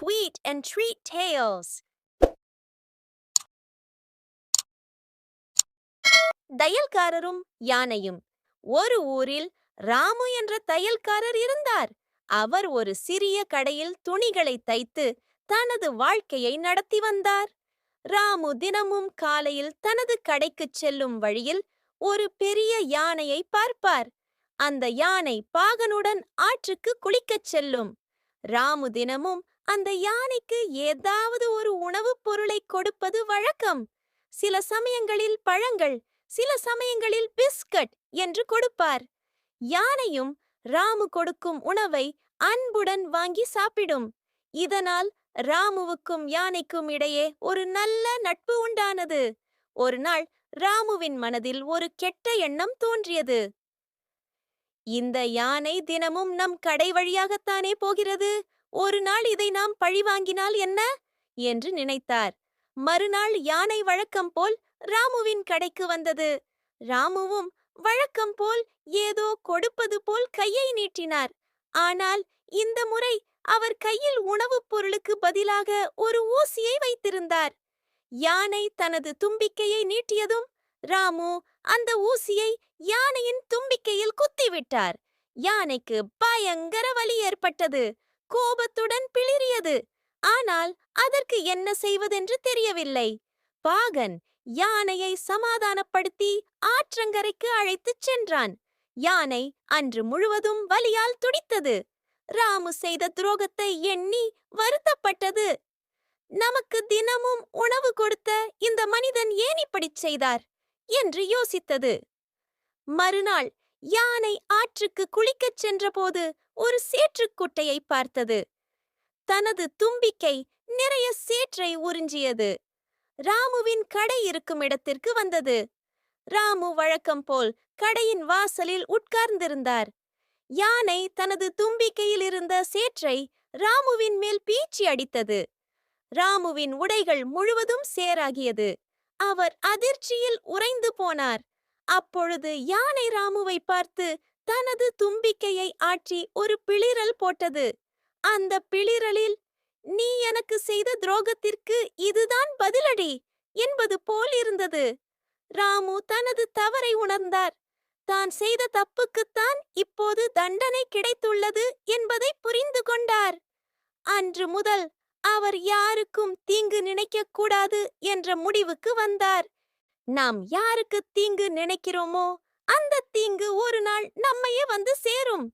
Tweet and Treat Tales. தையல்காரரும் யானையும். ஒரு ஊரில் ராமு என்ற தையல்காரர் இருந்தார். அவர் ஒரு சிறிய கடையில் துணிகளை தைத்து தனது வாழ்க்கையை நடத்தி வந்தார். ராமு தினமும் காலையில் தனது கடைக்குச் செல்லும் வழியில் ஒரு பெரிய யானையை பார்ப்பார். அந்த யானை பாகனுடன் ஆற்றுக்கு குளிக்கச் செல்லும். ராமு தினமும் அந்த யானைக்கு ஏதாவது ஒரு உணவுப் பொருளை கொடுப்பது வழக்கம். சில சமயங்களில் பழங்கள், சில சமயங்களில் பிஸ்கட் என்று கொடுப்பார். யானையும் ராமு கொடுக்கும் உணவை அன்புடன் வாங்கி சாப்பிடும். இதனால் ராமுவுக்கும் யானைக்கும் இடையே ஒரு நல்ல நட்பு உண்டானது. ஒரு நாள் ராமுவின் மனதில் ஒரு கெட்ட எண்ணம் தோன்றியது. இந்த யானை தினமும் நம் கடை வழியாகத்தானே போகிறது. ஒரு நாள் இதை நாம் பழிவாங்கினால் என்ன என்று நினைத்தார். மறுநாள் யானை வழக்கம் போல் ராமுவின் கடைக்கு வந்தது. ராமுவும் வழக்கம் போல் ஏதோ கொடுப்பது போல் கையை நீட்டினார். ஆனால் இந்த முறை அவர் கையில் உணவுப் பொருளுக்கு பதிலாக ஒரு ஊசியை வைத்திருந்தார். யானை தனது தும்பிக்கையை நீட்டியதும் ராமு அந்த ஊசியை யானையின் தும்பிக்கையில் குத்திவிட்டார். யானைக்கு பயங்கர வலி ஏற்பட்டது. கோபத்துடன் பிளிறியது. ஆனால் அதற்கு என்ன செய்வதென்று தெரியவில்லை. பாகன் யானையை சமாதானப்படுத்தி ஆற்றங்கரைக்கு அழைத்துச் சென்றான். யானை அன்று முழுவதும் வலியால் துடித்தது. ராமு செய்த துரோகத்தை எண்ணி வருத்தப்பட்டது. நமக்கு தினமும் உணவு கொடுத்த இந்த மனிதன் ஏன் இப்படிச் செய்தார் என்று யோசித்தது. மறுநாள் யானை ஆற்றுக்கு குளிக்கச் சென்றபோது ஒரு சேற்றுக்குட்டையை பார்த்தது. தனது தும்பிக்கை நிறைய சேற்றை உறிஞ்சியது. ராமுவின் கடை இருக்கும் இடத்திற்கு வந்தது. ராமு வழக்கம் போல் கடையின் வாசலில் உட்கார்ந்திருந்தார். யானை தனது தும்பிக்கையில் இருந்த சேற்றை ராமுவின் மேல் பீச்சி அடித்தது. ராமுவின் உடைகள் முழுவதும் சேராகியது. அவர் அதிர்ச்சியில் உறைந்து போனார். அப்பொழுது யானை ராமுவை பார்த்து தனது தும்பிக்கையை ஆற்றி ஒரு பிளிரல் போட்டது. அந்த பிளிரலில், "நீ எனக்கு செய்த துரோகத்திற்கு இதுதான் பதிலடி" என்பது போல் இருந்தது. ராமு தனது தவறை உணர்ந்தார். தான் செய்த தப்புக்குத்தான் இப்போது தண்டனை கிடைத்துள்ளது என்பதை புரிந்து கொண்டார். அன்று முதல் அவர் யாருக்கும் தீங்கு நினைக்கக் கூடாது என்ற முடிவுக்கு வந்தார். நாம் யாருக்கு தீங்கு நினைக்கிறோமோ அந்த தீங்கு ஒரு நாள் நம்மையே வந்து சேரும்.